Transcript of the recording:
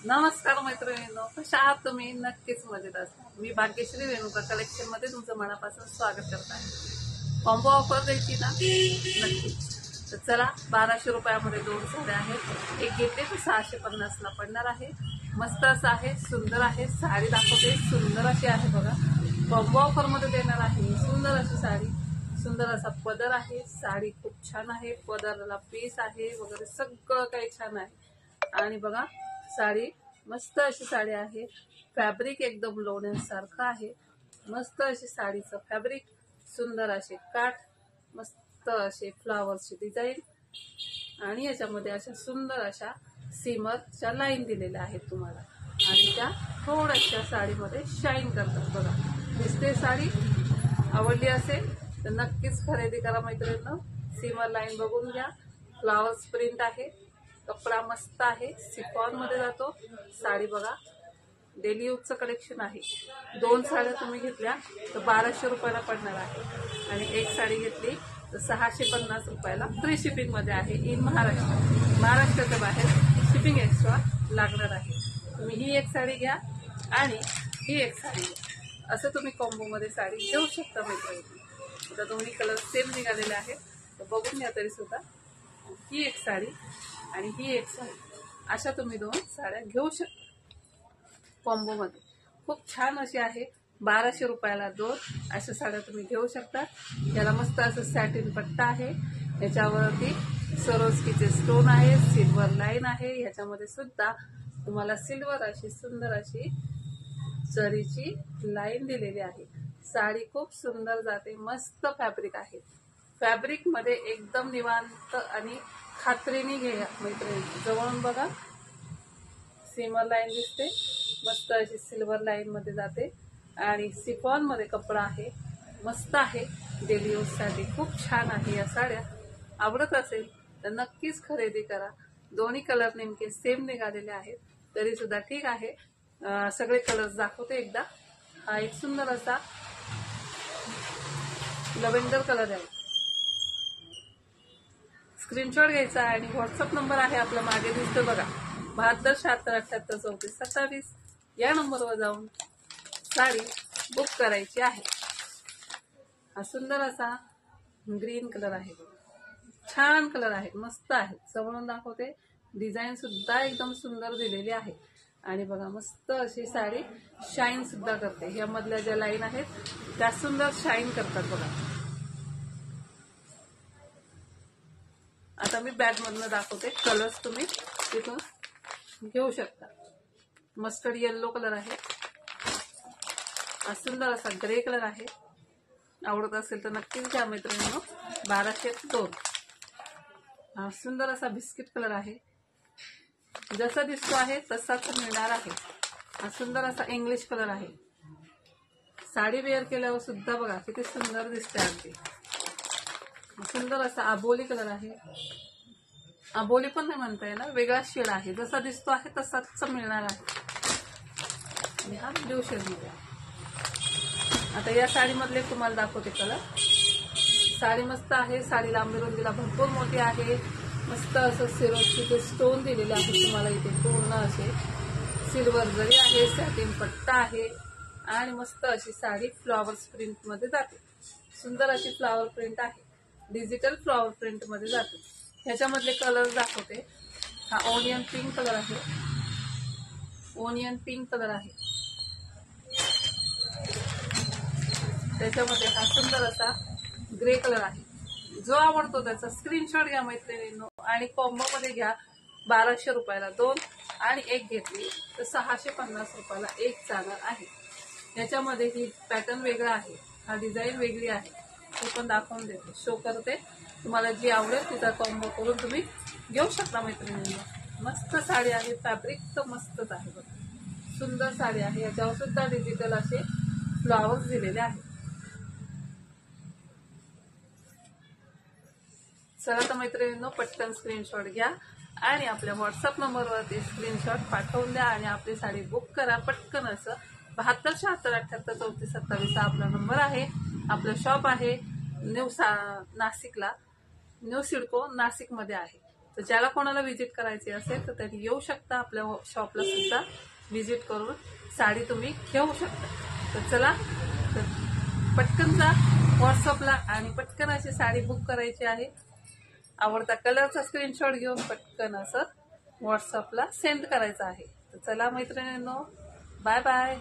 नमस्कार मैत्रिणींनो, कशा आहात तुम्ही? नक्कीच मजेत असाल। मी भाग्यश्री रेणुका कलेक्शन मध्ये तुमचं मनापासून स्वागत करत आहे। कॉम्बो ऑफर द्यायची ना नक्की। तर चला, 1200 रुपयामध्ये 2 साड्या आहेत। एक घेतले तर 650 ला पडणार आहे। मस्त असं आहे, सुंदर आहे। साडी दाखवते, सुंदर अशी आहे बघा। कॉम्बो ऑफर मध्ये देणार आहे सुंदर अशी साडी। सुंदर असा पदर आहे, साडी खूप छान आहे, पदराला पीस आहे वगैरे सगळं काही छान आहे। आणि बघा, साडी मस्त अशी साडी आहे। फॅब्रिक एकदम लोण्यासारखं आहे। मस्त अशी साडीचं फॅब्रिक, सुंदर असे काठ, मस्त असे फ्लावर्सची डिझाईन आणि याच्यामध्ये अशा सुंदर अशा सीमरच्या लाईन दिलेल्या आहेत तुम्हाला। आणि त्या थोड्याशा साडीमध्ये शाईन करतात बघा। दिसते साडी? आवडली असेल तर नक्कीच खरेदी करा मैत्रिणींनो। सीमर लाईन बघून घ्या, फ्लावर्स प्रिंट आहे, कपडा मस्त आहे, सिफॉन मध्ये जातो। साडी बघा, डेली यूजचं कलेक्शन आहे। 2 साड्या तुम्ही घेतल्या तर 1200 रुपयाला पडणार आहे आणि एक साडी घेतली तर 650 रुपयाला फ्री शिपिंग मध्ये आहे इन महाराष्ट्र। महाराष्ट्राच्या बाहेर शिपिंग एक्स्ट्रा लागणार आहे। तुम्ही ही एक साडी घ्या आणि ही एक साडी घ्या, असं तुम्ही कॉम्बो मध्ये साडी घेऊ शकता मैत्रिणी। आता दोन्ही कलर सेम निघालेले आहेत तर बघून घ्या तरी सुद्धा। ही एक साडी आणि ही एक साडी, अशा तुम्ही 2 साड्या घेऊ शकता कॉम्बो मध्ये। खूप छान अशी आहे। 1200 रुपयाला 2 अशा साड्या तुम्ही घेऊ शकता। याला मस्त असं सॅटिन पट्टा आहे, याच्यावरती सरोस्कीचे स्टोन आहे, सिल्वर लाईन आहे। याच्यामध्ये सुद्धा तुम्हाला सिल्वर अशी सुंदर अशी जरीची लाईन दिलेली आहे। साडी खूप सुंदर जाते, मस्त फॅब्रिक आहे। फॅब्रिक मध्ये एकदम निवांत आणि खात्रीने घ्या मैत्रिणी। जवळून बघा, सीमर लाईन दिसते, मस्त अशी सिल्वर लाईन मध्ये जाते आणि सिफॉन मध्ये कपडा आहे, मस्त आहे। डेली यूज साठी खूप छान आहे या साड्या। आवडत असेल तर नक्कीच खरेदी करा। दोन्ही कलर नेमके सेम निघालेले आहेत तरी सुद्धा ठीक आहे। सगळे कलर्स दाखवते एकदा। हा एक सुंदर असा लव्हेंडर कलर आहे। स्क्रीनशॉट घ्यायचा आणि व्हॉट्सअप नंबर आहे आपला मागे दिसतो बघा, 72 76 78 34 27। या नंबरवर जाऊन साडी बुक करायची आहे। हा सुंदर असा ग्रीन कलर आहे, छान कलर आहे, मस्त आहे। जवळून दाखवते, डिझाईन सुद्धा एकदम सुंदर दिलेली आहे। आणि बघा, मस्त अशी साडी शाईन सुद्धा करते। या मधल्या ज्या लाईन आहेत त्या सुंदर शाईन करतात बघा। आता मी बॅग मधनं दाखवते, कलर्स तुम्ही तिथून घेऊ शकता। मस्टर्ड येल्लो कलर आहे, सुंदर असा ग्रे कलर आहे। आवडत असेल तर नक्कीच घ्या मैत्रिणींनो। 1202। हा सुंदर असा बिस्किट कलर आहे, जसा दिसतो आहे तसाच मिळणार आहे। हा सुंदर असा इंग्लिश कलर आहे। साडी वेअर केल्यावर सुद्धा बघा किती सुंदर दिसते अगदी। सुंदर असा आबोली कलर आहे, आबोली पण नाही म्हणता येणार, वेगळा शेड आहे, जसा दिसतो आहे तसाच मिळणार आहे। आणि हा ब्ल्यू शेड मध्ये। आता या साडी मधले तुम्हाला दाखवते कलर। साडी मस्त आहे, साडी लांबी रुंदीला भरपूर मोठी आहे। मस्त असं सिरोस्कीचे स्टोन दिलेले आहेत तुम्हाला इथे, पूर्ण असे सिल्वर जरी आहे, सॅटिन पट्टा आहे आणि मस्त अशी साडी फ्लॉवर्स प्रिंट मध्ये जाते। सुंदर अशी फ्लॉवर प्रिंट आहे, डिजिटल फ्लॉवर प्रिंट मध्ये जाते। ह्याच्यामधले कलर दाखवते। हा ओनियन पिंक कलर आहे, ओनियन पिंक कलर आहे। त्याच्यामध्ये हा सुंदर असा ग्रे कलर आहे। जो आवडतो त्याचा स्क्रीनशॉट घ्या मैत्रिणींनो आणि कॉम्बो मध्ये घ्या। 1200 रुपयाला 2 आणि एक घेतली तर 650 रुपयाला एक जाणार आहे। याच्यामध्ये ही पॅटर्न वेगळा आहे, हा डिझाईन वेगळी आहे, ते पण दाखवून देते, शो करते। तुम्हाला जी आवडेल तिचा कॉम्बो करून तुम्ही घेऊ शकता मैत्रिणींनो। मस्त साडी आहे, फॅब्रिक तर मस्तच आहे बघा, सुंदर साडी आहे। याच्यावर सुद्धा डिजिटल असे फ्लॉवर्स दिलेले आहेत। चला तर मैत्रिणींनो, पटकन स्क्रीनशॉट घ्या आणि आपल्या व्हॉट्सअप नंबरवरती स्क्रीनशॉट पाठवून द्या आणि आपली साडी बुक करा पटकन असं। 72 76 78 34 27 हा आपला नंबर आहे। आपलं शॉप आहे नाशिकला, न्यू सिडको नाशिक मध्ये आहे। तर ज्याला कोणाला व्हिजिट करायची असेल तर त्यांनी येऊ शकता, आपल्या शॉपला सुद्धा व्हिजिट करून साडी तुम्ही घेऊ शकता. तर चला, तर पटकन जा व्हॉट्सअपला आणि पटकन अशी साडी बुक करायची आहे. आवडता कलरचा स्क्रीनशॉट घेऊन पटकन असं व्हॉट्सअपला सेंड करायचं आहे. तर चला मैत्रिणींनो, बाय बाय.